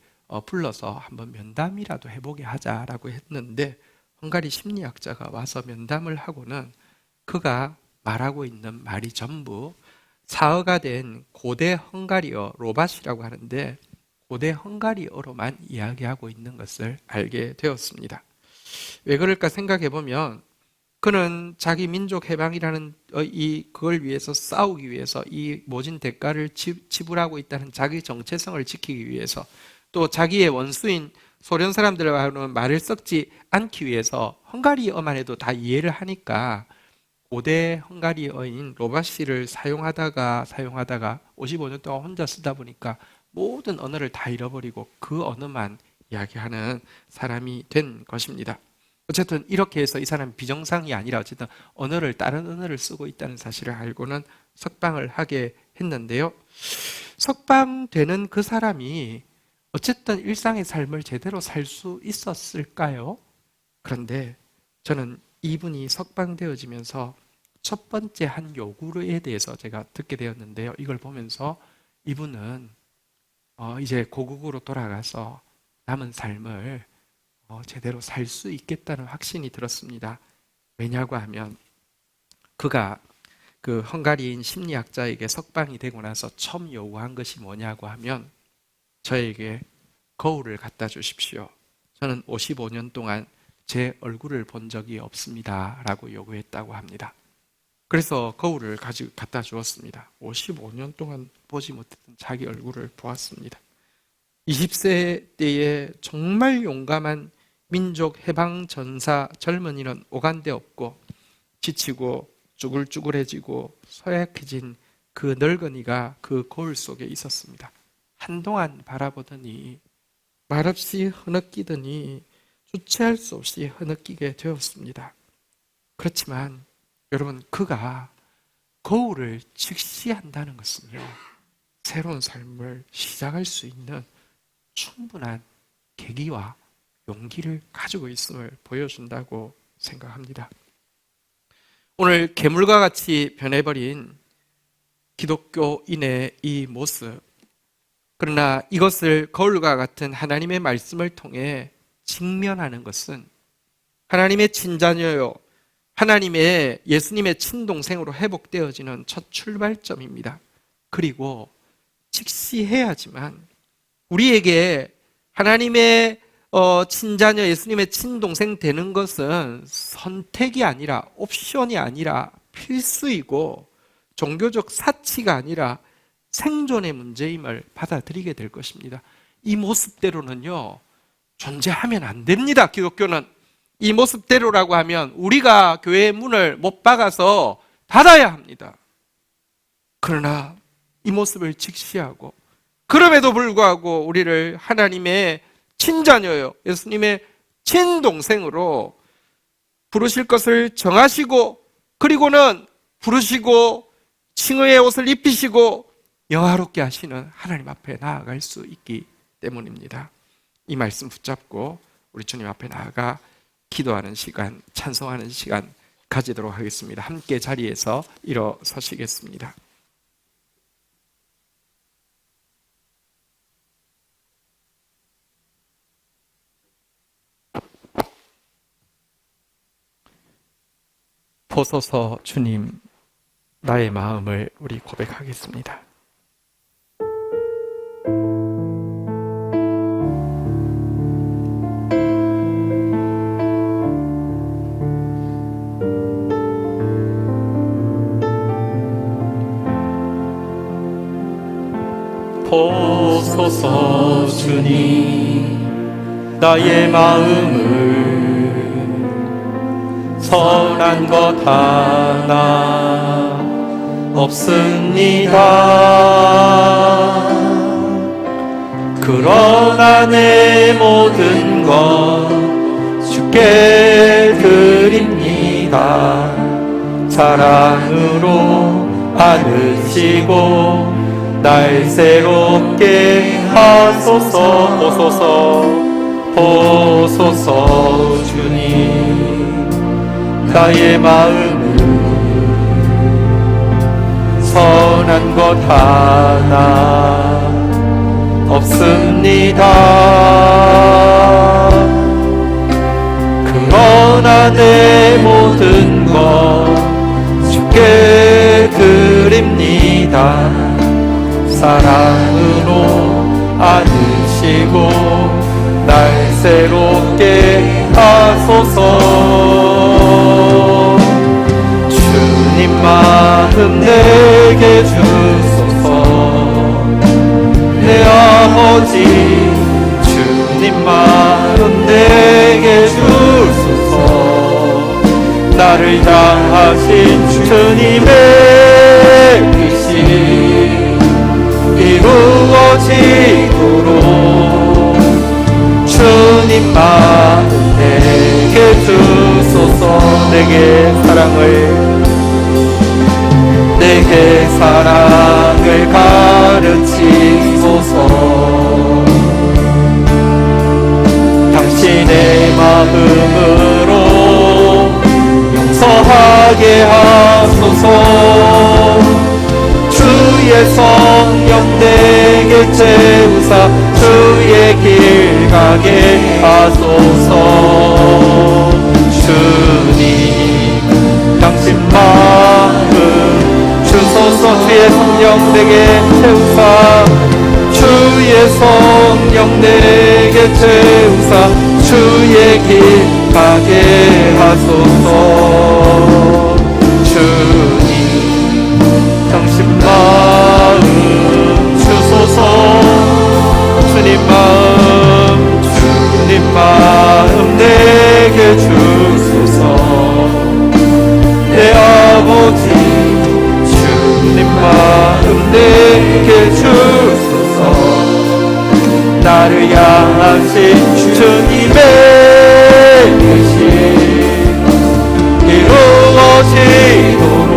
Speaker 1: 불러서 한번 면담이라도 해보게 하자라고 했는데, 헝가리 심리학자가 와서 면담을 하고는 그가 말하고 있는 말이 전부 사어가 된 고대 헝가리어 로바시라고 하는데 고대 헝가리어로만 이야기하고 있는 것을 알게 되었습니다. 왜 그럴까 생각해 보면 그는 자기 민족 해방이라는 그걸 위해서 싸우기 위해서 이 모진 대가를 지불하고 있다는 자기 정체성을 지키기 위해서, 또 자기의 원수인 소련 사람들과는 말을 섞지 않기 위해서 헝가리어만 해도 다 이해를 하니까 고대 헝가리어인 로바시를 사용하다가 55년 동안 혼자 쓰다 보니까 모든 언어를 다 잃어버리고 그 언어만 이야기하는 사람이 된 것입니다. 어쨌든 이렇게 해서 이 사람이 비정상이 아니라 어쨌든 다른 언어를 쓰고 있다는 사실을 알고는 석방을 하게 했는데요. 석방되는 그 사람이 어쨌든 일상의 삶을 제대로 살 수 있었을까요? 그런데 저는 이분이 석방되어지면서 첫 번째 한 요구에 대해서 제가 듣게 되었는데요. 이걸 보면서 이분은 이제 고국으로 돌아가서 남은 삶을 제대로 살 수 있겠다는 확신이 들었습니다. 왜냐고 하면 그가 그 헝가리인 심리학자에게 석방이 되고 나서 처음 요구한 것이 뭐냐고 하면, 저에게 거울을 갖다 주십시오. 저는 55년 동안 제 얼굴을 본 적이 없습니다. 라고 요구했다고 합니다. 그래서 거울을 갖다 주었습니다. 55년 동안 보지 못했던 자기 얼굴을 보았습니다. 20세 때에 정말 용감한 민족 해방 전사 젊은이는 오간데 없고 지치고 쭈글쭈글해지고 소약해진 그 늙은이가 그 거울 속에 있었습니다. 한동안 바라보더니 말없이 흐느끼더니 주체할 수 없이 흐느끼게 되었습니다. 그렇지만 여러분, 그가 거울을 직시한다는 것은요, 새로운 삶을 시작할 수 있는 충분한 계기와 용기를 가지고 있음을 보여준다고 생각합니다. 오늘 괴물과 같이 변해버린 기독교인의 이 모습, 그러나 이것을 거울과 같은 하나님의 말씀을 통해 직면하는 것은 하나님의 친자녀요, 하나님의 예수님의 친동생으로 회복되어지는 첫 출발점입니다. 그리고 직시해야지만 우리에게 하나님의 친자녀, 예수님의 친동생 되는 것은 선택이 아니라 옵션이 아니라 필수이고 종교적 사치가 아니라 생존의 문제임을 받아들이게 될 것입니다. 이 모습대로는요, 존재하면 안 됩니다. 기독교는 이 모습대로라고 하면 우리가 교회의 문을 못 박아서 닫아야 합니다. 그러나 이 모습을 직시하고 그럼에도 불구하고 우리를 하나님의 친자녀요, 예수님의 친동생으로 부르실 것을 정하시고, 그리고는 부르시고 칭의의 옷을 입히시고 영화롭게 하시는 하나님 앞에 나아갈 수 있기 때문입니다. 이 말씀 붙잡고 우리 주님 앞에 나아가 기도하는 시간, 찬송하는 시간 가지도록 하겠습니다. 함께 자리에서 일어서시겠습니다. 보소서 주님, 나의 마음을 우리 고백하겠습니다. 보소서 주님, 나의 마음을 선한 것 하나 없습니다. 그러나 내 모든 것 주께 드립니다. 사랑으로 안으시고 날 새롭게 하소서. 보소서 주님, 나의 마음을 선한 것 하나 없습니다. 그러나 내 모든 것 주께 드립니다. 사랑으로 안으시고 날 새롭게 하소서. 주님 마음 내게 주소서. 내 아버지 주님 마음 내게 주소서. 나를 향하신 주님의 뜻이 이루어지도록 주님 마음 내게 주소서. 내게 사랑을 가르치소서. 당신의 마음으로 용서하게 하소서. 주의 성령 내게 채우사 주의 길 가게 하소서. 주님 당신 마음 주소서. 주의 성령 내게 채우사 주의 성령 내게 채우사 주의 길 가게 하소서. 주님 당신 마음 주소서. 주님 마음 내게 주소서. 내 아버지 주님 마음 내게 주소서. 나를 향하신 주님의 뜻이 이루어지도록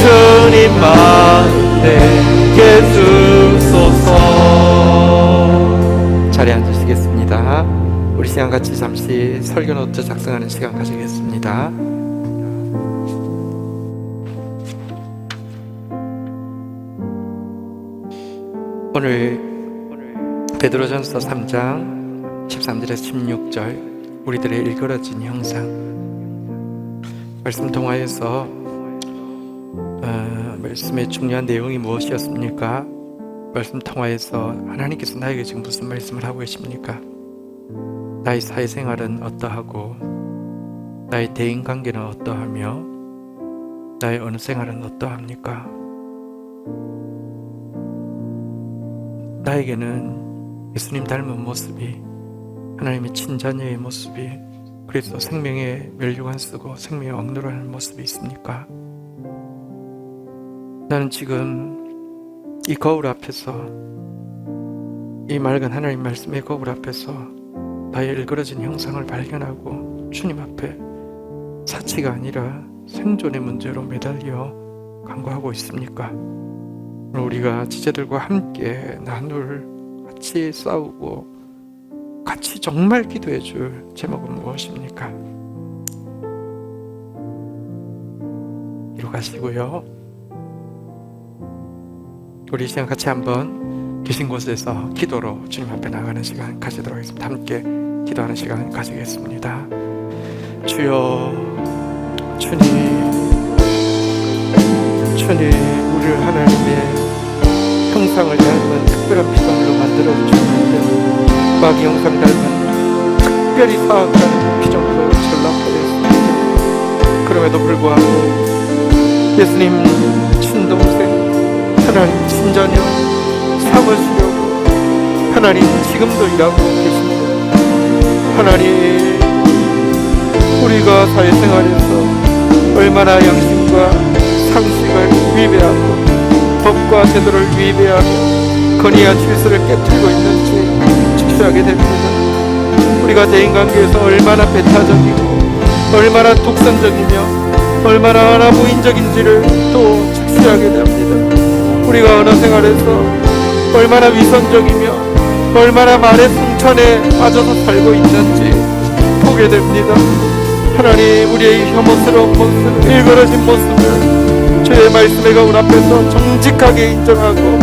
Speaker 1: 주님 마음 내게 주소서. 자리에 앉으시겠습니다. 우리 시간 같이 잠시 설교 노트 작성하는 시간 가지겠습니다. 오늘 베드로전서 3장 13절에서 16절 우리들의 일그러진 형상 말씀 통하여서 말씀의 중요한 내용이 무엇이었습니까? 말씀 통하여서 하나님께서 나에게 지금 무슨 말씀을 하고 계십니까? 나의 사회생활은 어떠하고 나의 대인관계는 어떠하며 나의 어느 생활은 어떠합니까? 나에게는 예수님 닮은 모습이 하나님의 친자녀의 모습이 그래서 생명의 면류관 쓰고 생명의 왕노라는 모습이 있습니까? 나는 지금 이 거울 앞에서 이 맑은 하나님 말씀의 거울 앞에서 나의 일그러진 형상을 발견하고 주님 앞에 사치가 아니라 생존의 문제로 매달려 간구하고 있습니까? 우리가 지체들과 함께 나눌 같이 싸우고 같이 정말 기도해 줄 제목은 무엇입니까? 이루 가시고요. 우리 시간 같이 한번 계신 곳에서 기도로 주님 앞에 나가는 시간 가지도록 하겠습니다. 함께 기도하는 시간 가지겠습니다. 주여, 주님 주님, 우리를 하나님의 형상을 닮은 특별한 피조물로 만들어 주셨는데 마귀 형상 닮은 특별히 사악한 피조물로 전락하였습니다. 그럼에도 불구하고 예수님 친동생, 하나님 친자녀 삼으시려고 하나님 지금도 일하고 계십니다. 하나님, 우리가 사회생활에서 얼마나 양심과 상식을 위배하고 법과 제도를 위배하며 건의한 질서를 깨뜨리고 있는지 직시하게 됩니다. 우리가 대인관계에서 얼마나 배타적이고 얼마나 독선적이며 얼마나 하나무인적인지를 또 직시하게 됩니다. 우리가 언어 생활에서 얼마나 위선적이며 얼마나 말의 승천에 빠져서 살고 있는지 보게 됩니다. 하나님, 우리의 혐오스러운 모습, 일그러진 모습을 주의 말씀의 거울 앞에서 정직하게 인정하고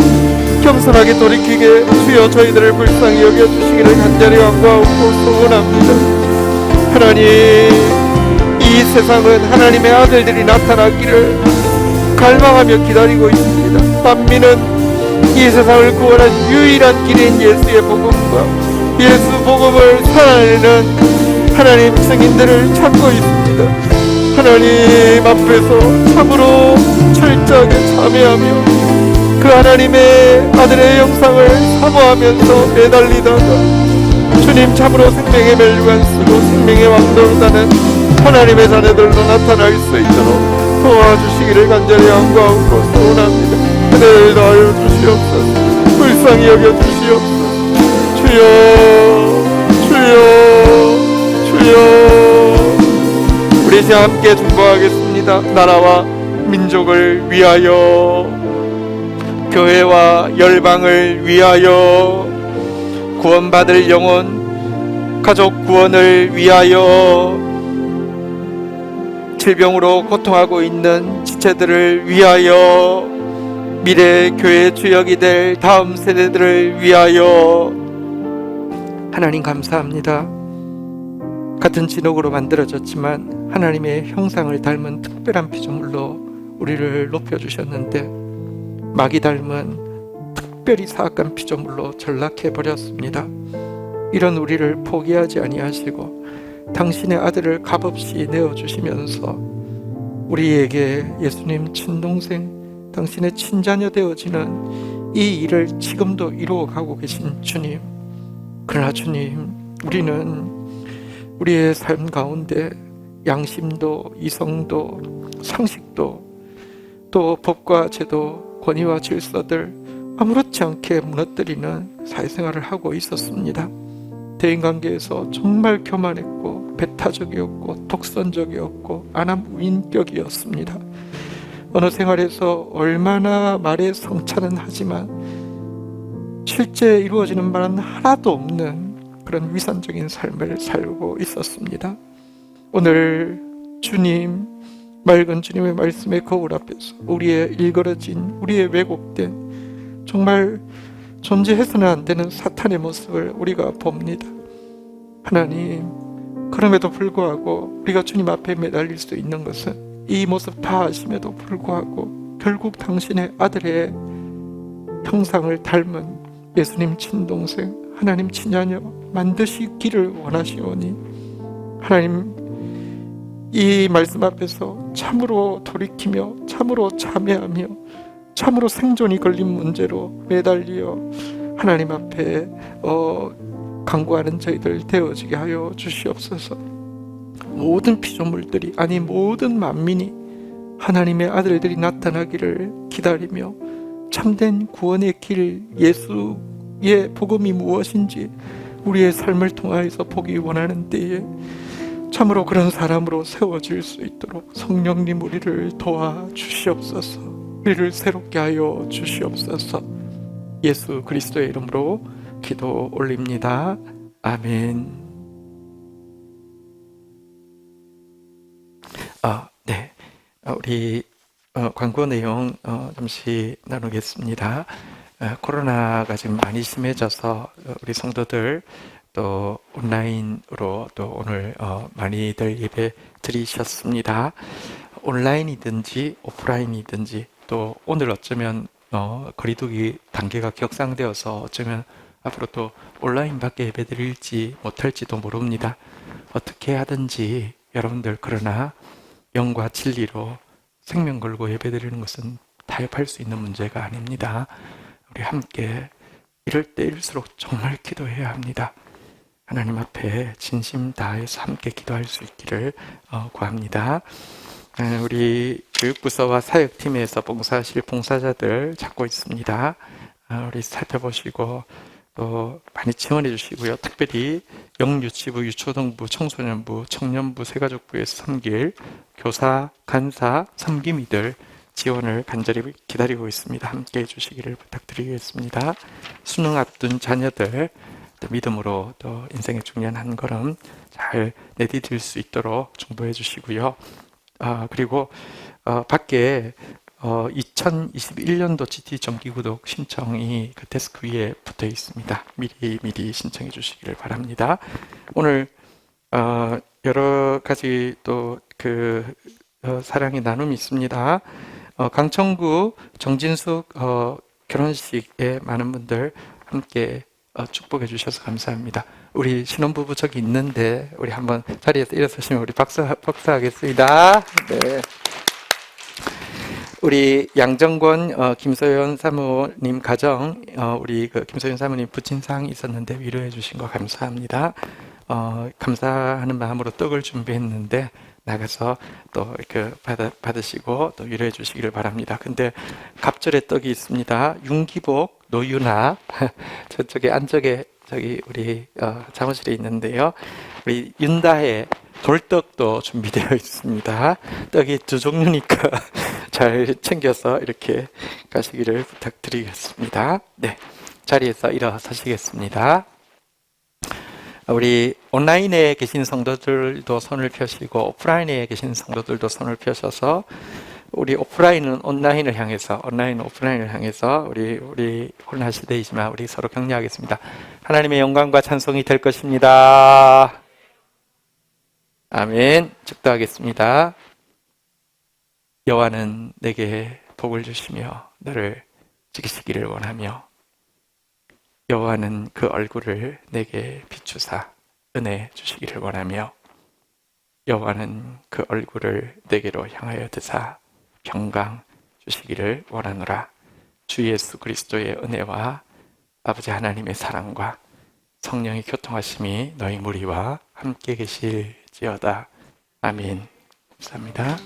Speaker 1: 겸손하게 돌이키게 주여 저희들을 불쌍히 여겨주시기를 간절히 간구하고 소원합니다. 하나님, 이 세상은 하나님의 아들들이 나타나기를 갈망하며 기다리고 있습니다. 만민은 이 세상을 구원한 유일한 길인 예수의 복음과 예수 복음을 살아내는 하나님 증인들을 찾고 있습니다. 하나님 앞에서 참으로 철저하게 참회하며 그 하나님의 아들의 형상을 사모하면서 매달리다가 주님 참으로 생명의 멸류관 쓰고 생명의 왕도로 사는 하나님의 자녀들로 나타날 수 있도록 도와주시기를 간절히 간구하고 소원합니다. 은혜를 다하여 주시옵소서. 불쌍히 여겨 주시옵소서. 주여, 주여, 주여. 우리 이제 함께 중보하겠습니다. 나라와 민족을 위하여, 교회와 열방을 위하여, 구원받을 영혼, 가족 구원을 위하여, 질병으로 고통하고 있는 지체들을 위하여, 미래 교회 주역이 될 다음 세대들을 위하여. 하나님 감사합니다. 같은 진흙으로 만들어졌지만 하나님의 형상을 닮은 특별한 피조물로 우리를 높여주셨는데 마귀 닮은 특별히 사악한 피조물로 전락해버렸습니다. 이런 우리를 포기하지 아니하시고 당신의 아들을 값없이 내어주시면서 우리에게 예수님 친동생, 당신의 친자녀 되어지는 이 일을 지금도 이루어가고 계신 주님, 그러나 주님, 우리는 우리의 삶 가운데 양심도 이성도 상식도 또 법과 제도, 권위와 질서들 아무렇지 않게 무너뜨리는 사회생활을 하고 있었습니다. 대인관계에서 정말 교만했고 배타적이었고 독선적이었고 아나무인격이었습니다. 언어 생활에서 얼마나 말에 성찬은 하지만 실제 이루어지는 말은 하나도 없는 그런 위선적인 삶을 살고 있었습니다. 오늘 주님, 맑은 주님의 말씀의 거울 앞에서 우리의 일그러진, 우리의 왜곡된, 정말 존재해서는 안 되는 사탄의 모습을 우리가 봅니다. 하나님, 그럼에도 불구하고 우리가 주님 앞에 매달릴 수 있는 것은 이 모습 다 아심에도 불구하고 결국 당신의 아들의 형상을 닮은 예수님 친동생, 하나님 친자녀 만드시기를 원하시오니 하나님, 이 말씀 앞에서 참으로 돌이키며 참으로 참회하며 참으로 생존이 걸린 문제로 매달려 하나님 앞에 간구하는 저희들 되어지게 하여 주시옵소서. 모든 피조물들이, 아니 모든 만민이 하나님의 아들들이 나타나기를 기다리며 참된 구원의 길, 예수의 복음이 무엇인지 우리의 삶을 통하여서 보기 원하는 때에 참으로 그런 사람으로 세워질 수 있도록 성령님 우리를 도와주시옵소서. 우리를 새롭게 하여 주시옵소서. 예수 그리스도의 이름으로 기도 올립니다. 아멘. 네. 우리 광고 내용 잠시 나누겠습니다. 코로나가 지금 많이 심해져서 우리 성도들 또 온라인으로 또 오늘 많이들 예배 드리셨습니다. 온라인이든지 오프라인이든지 또 오늘 어쩌면 거리두기 단계가 격상되어서 어쩌면 앞으로 또 온라인밖에 예배드릴지 못할지도 모릅니다. 어떻게 하든지 여러분들 그러나 영과 진리로 생명 걸고 예배드리는 것은 타협할 수 있는 문제가 아닙니다. 우리 함께 이럴 때일수록 정말 기도해야 합니다. 하나님 앞에 진심 다해서 함께 기도할 수 있기를 구합니다. 우리 교육부서와 사역팀에서 봉사하실 봉사자들 찾고 있습니다. 우리 살펴보시고 또 많이 지원해 주시고요. 특별히 영유치부, 유초등부, 청소년부, 청년부, 새가족부에서 섬길 교사, 간사, 섬김이들 지원을 간절히 기다리고 있습니다. 함께 해주시기를 부탁드리겠습니다. 수능 앞둔 자녀들 또 믿음으로 또 인생의 중요한 한 걸음 잘 내디딜 수 있도록 중보해 주시고요. 그리고 밖에 2021년도 GT 정기구독 신청이 그 데스크 위에 붙어 있습니다. 미리 신청해 주시기를 바랍니다. 오늘 여러 가지 또 사랑의 나눔이 있습니다. 강천구 정진숙 결혼식에 많은 분들 함께 축복해 주셔서 감사합니다. 우리 신혼부부 저기 있는데 우리 한번 자리에서 일어서시면 우리 박수하겠습니다. 네. 우리 양정권 김소연 사모님 가정 우리 김소연 사모님 부친 사항이 있었는데 위로해 주신 거 감사합니다. 감사하는 마음으로 떡을 준비했는데 나가서 또 이렇게 받으시고 또 위로해 주시기를 바랍니다. 근데 갑절의 떡이 있습니다. 윤기복, 노유나 저쪽에 안쪽에 저기 우리 사무실에 있는데요. 우리 윤다혜 돌떡도 준비되어 있습니다. 떡이 두 종류니까 잘 챙겨서 이렇게 가시기를 부탁드리겠습니다. 네, 자리에서 일어서시겠습니다. 우리 온라인에 계신 성도들도 손을 펴시고 오프라인에 계신 성도들도 손을 펴셔서 우리 오프라인은 온라인을 향해서 온라인은 오프라인을 향해서 우리 코로나 시대이지만 우리 서로 격려하겠습니다. 하나님의 영광과 찬송이 될 것입니다. 아멘. 축도하겠습니다. 여호와는 내게 복을 주시며 너를 지키시기를 원하며 여호와는 그 얼굴을 내게 비추사 은혜 주시기를 원하며 여호와는 그 얼굴을 내게로 향하여 드사 평강 주시기를 원하노라. 주 예수 그리스도의 은혜와 아버지 하나님의 사랑과 성령의 교통하심이 너희 무리와 함께 계실지어다. 아멘. 감사합니다.